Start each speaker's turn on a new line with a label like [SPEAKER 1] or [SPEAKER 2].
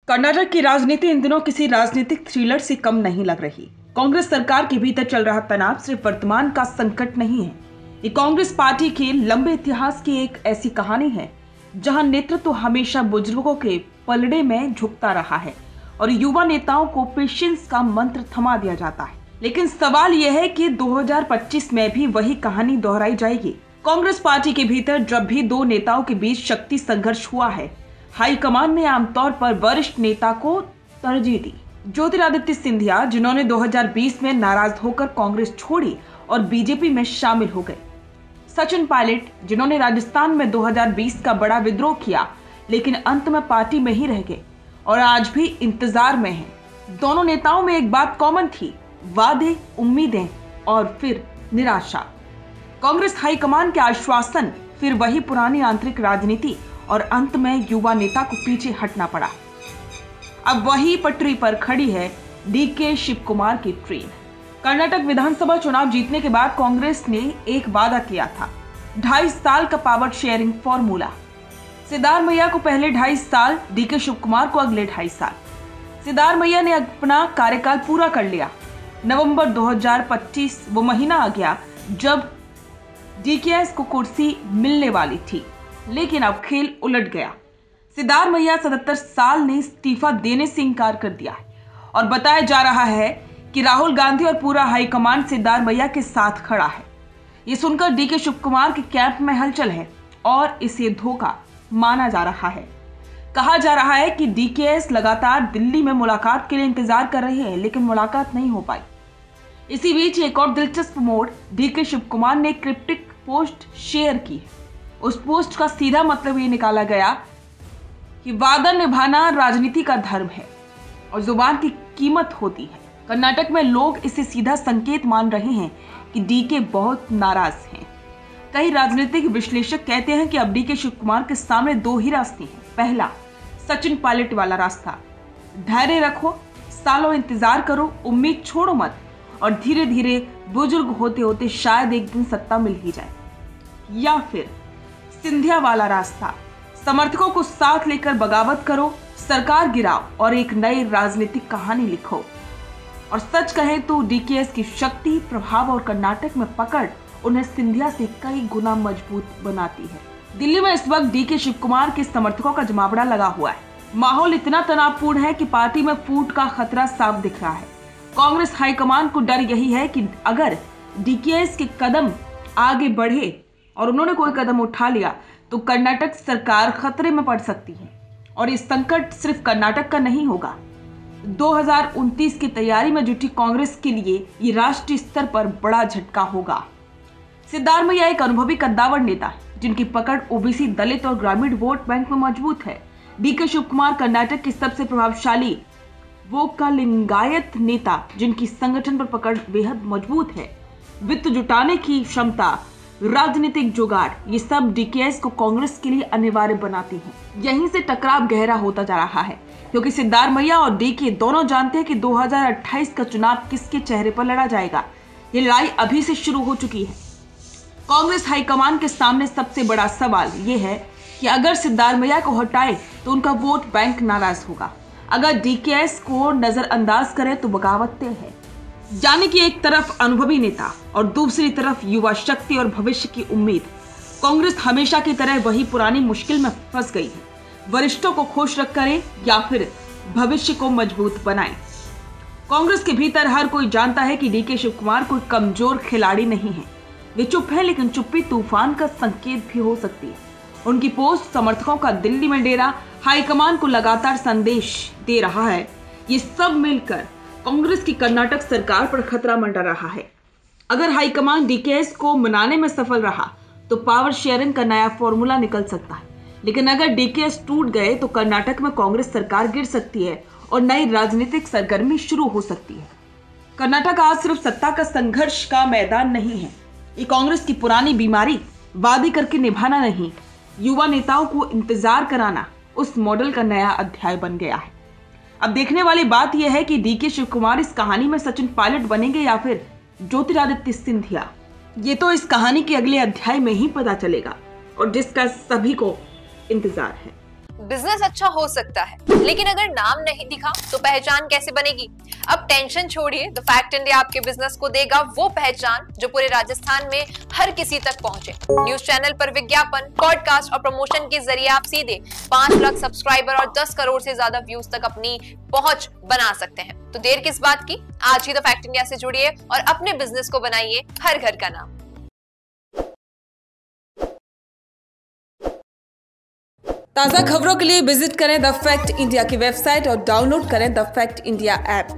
[SPEAKER 1] कर्नाटक की राजनीति इन दिनों किसी राजनीतिक थ्रिलर से कम नहीं लग रही। कांग्रेस सरकार के भीतर चल रहा तनाव सिर्फ वर्तमान का संकट नहीं है, ये कांग्रेस पार्टी के लंबे इतिहास की एक ऐसी कहानी है जहां नेतृत्व हमेशा बुजुर्गों के पलड़े में झुकता रहा है और युवा नेताओं को पेशेंस का मंत्र थमा दिया जाता है। लेकिन सवाल यह है कि 2025 में भी वही कहानी दोहराई जाएगी। कांग्रेस पार्टी के भीतर जब भी दो नेताओं के बीच शक्ति संघर्ष हुआ है, हाईकमान ने आमतौर पर वरिष्ठ नेता को तरजीह दी। ज्योतिरादित्य सिंधिया, जिन्होंने 2020 में नाराज होकर कांग्रेस छोड़ी और बीजेपी में शामिल हो गए। सचिन पायलट, जिन्होंने राजस्थान में 2020 का बड़ा विद्रोह किया लेकिन अंत में पार्टी में ही रह गए और आज भी इंतजार में हैं। दोनों नेताओं में एक बात कॉमन थी, वादे, उम्मीदें और फिर निराशा। कांग्रेस हाईकमान के आश्वासन, फिर वही पुरानी आंतरिक राजनीति और अंत में युवा नेता को पीछे हटना पड़ा। अब वही पटरी पर खड़ी है डीके शिव कुमार की ट्रेन। कर्नाटक विधानसभा चुनाव जीतने के बाद कांग्रेस ने एक वादा किया था, 2.5 साल का पावर शेयरिंग फॉर्मूला। सिद्धारमैया को पहले 2.5 साल, डीके शिव कुमार को अगले 2.5 साल। सिद्धारमैया ने अपना कार्यकाल पूरा कर लिया। नवंबर 2025 वो महीना आ गया जब डीकेएस को कुर्सी मिलने वाली थी, लेकिन अब खेल उलट गया। सिद्धारमैया 77 साल ने इस्तीफा देने से इनकार कर दिया है और बताया जा रहा है कि राहुल गांधी और पूरा हाईकमान सिद्धारमैया के साथ खड़ा है। ये सुनकर डीके शिव कुमार के कैंप में हलचल है और इसे धोखा माना जा रहा है। कहा जा रहा है कि डीकेएस लगातार दिल्ली में मुलाकात के लिए इंतजार कर रहे हैं, लेकिन मुलाकात नहीं हो पाई। इसी बीच एक और दिलचस्प मोड़, डीके शिव कुमार ने क्रिप्टिक पोस्ट शेयर की है। उस पोस्ट का सीधा मतलब ये निकाला गया कि वादा निभाना राजनीति का धर्म है और जुबान की कीमत होती है। कर्नाटक में लोग इसे सीधा संकेत मान रहे हैं कि डीके बहुत नाराज हैं। कई राजनीतिक विश्लेषक कहते हैं कि अब डीके शिव कुमार के सामने दो ही रास्ते हैं। पहला, सचिन पायलट वाला रास्ता, धैर्य रखो, सालों इंतजार करो, उम्मीद छोड़ो मत और धीरे धीरे बुजुर्ग होते होते शायद एक दिन सत्ता मिल ही जाए। या फिर सिंधिया वाला रास्ता, समर्थकों को साथ लेकर बगावत करो, सरकार गिराओ और एक नई राजनीतिक कहानी लिखो। और सच कहें तो डीकेएस की शक्ति, प्रभाव और कर्नाटक में पकड़ उन्हें सिंधिया से कई गुना मजबूत बनाती है। दिल्ली में इस वक्त डीके शिव कुमार के समर्थकों का जमावड़ा लगा हुआ है। माहौल इतना तनावपूर्ण है कि पार्टी में फूट का खतरा साफ दिख रहा है। कांग्रेस हाईकमान को डर यही है कि अगर डीकेएस के कदम आगे बढ़े और उन्होंने कोई कदम उठा लिया तो कर्नाटक सरकार खतरे में पड़ सकती है और इस संकट सिर्फ कर्नाटक का नहीं होगा। 2029 की तैयारी में जुटी कांग्रेस के लिए ये राष्ट्रीय स्तर पर बड़ा झटका होगा। सिद्धारमैया एक अनुभवी कद्दावर नेता है जिनकी पकड़ ओबीसी, दलित और ग्रामीण वोट बैंक में मजबूत है। डीके शिव कुमार कर्नाटक की सबसे प्रभावशाली वोकलिंगायत नेता जिनकी संगठन पर पकड़ बेहद मजबूत है। वित्त जुटाने की क्षमता, राजनीतिक जुगाड़, ये सब डीकेएस को कांग्रेस के लिए अनिवार्य बनाती है। यहीं से टकराव गहरा होता जा रहा है क्योंकि सिद्धारमैया और डीके दोनों जानते हैं कि 2028 का चुनाव किसके चेहरे पर लड़ा जाएगा। ये लड़ाई अभी से शुरू हो चुकी है। कांग्रेस हाईकमान के सामने सबसे बड़ा सवाल ये है कि अगर सिद्धारमैया को हटाए तो उनका वोट बैंक नाराज होगा, अगर डीकेएस को नजरअंदाज करे तो बगावतें हैं। यानी कि एक तरफ अनुभवी नेता और दूसरी तरफ युवा शक्ति और भविष्य की उम्मीद। कांग्रेस हमेशा की तरह वही पुरानी मुश्किल में फंस गई है, वरिष्ठों को खुश रख करे या फिर भविष्य को मजबूत बनाए। कांग्रेस के भीतर हर कोई जानता है कि डीके शिव कुमार कोई कमजोर खिलाड़ी नहीं है। वे चुप है, लेकिन चुप्पी तूफान का संकेत भी हो सकती है। उनकी पोस्ट समर्थकों का दिल्ली में डेरा हाईकमान को लगातार संदेश दे रहा है। ये सब मिलकर कांग्रेस की कर्नाटक सरकार पर खतरा मंडरा रहा है। अगर हाईकमान डीकेएस को मनाने में सफल रहा तो पावर शेयरिंग का नया फॉर्मूला निकल सकता है, लेकिन अगर डीकेएस टूट गए तो कर्नाटक में कांग्रेस सरकार गिर सकती है और नई राजनीतिक सरगर्मी शुरू हो सकती है। कर्नाटक आज सिर्फ सत्ता का संघर्ष का मैदान नहीं है, ये कांग्रेस की पुरानी बीमारी, वादे करके निभाना नहीं, युवा नेताओं को इंतजार कराना, उस मॉडल का नया अध्याय बन गया है। अब देखने वाली बात यह है कि डीके शिव कुमार इस कहानी में सचिन पायलट बनेंगे या फिर ज्योतिरादित्य सिंधिया। ये तो इस कहानी के अगले अध्याय में ही पता चलेगा और जिसका सभी को इंतजार है।
[SPEAKER 2] बिजनेस अच्छा हो सकता है, लेकिन अगर नाम नहीं दिखा तो पहचान कैसे बनेगी? अब टेंशन छोड़िए, द फैक्ट इंडिया आपके बिजनेस को देगा वो पहचान जो पूरे राजस्थान में हर किसी तक पहुंचे। न्यूज चैनल पर विज्ञापन, पॉडकास्ट और प्रमोशन के जरिए आप सीधे 5 लाख सब्सक्राइबर और 10 करोड़ से ज्यादा व्यूज तक अपनी पहुंच बना सकते हैं। तो देर किस बात की, आज ही द फैक्ट इंडिया से जुड़िए और अपने बिजनेस को बनाइए हर घर का नाम।
[SPEAKER 1] ताज़ा खबरों के लिए विजिट करें द फैक्ट इंडिया की वेबसाइट और डाउनलोड करें द फैक्ट इंडिया ऐप।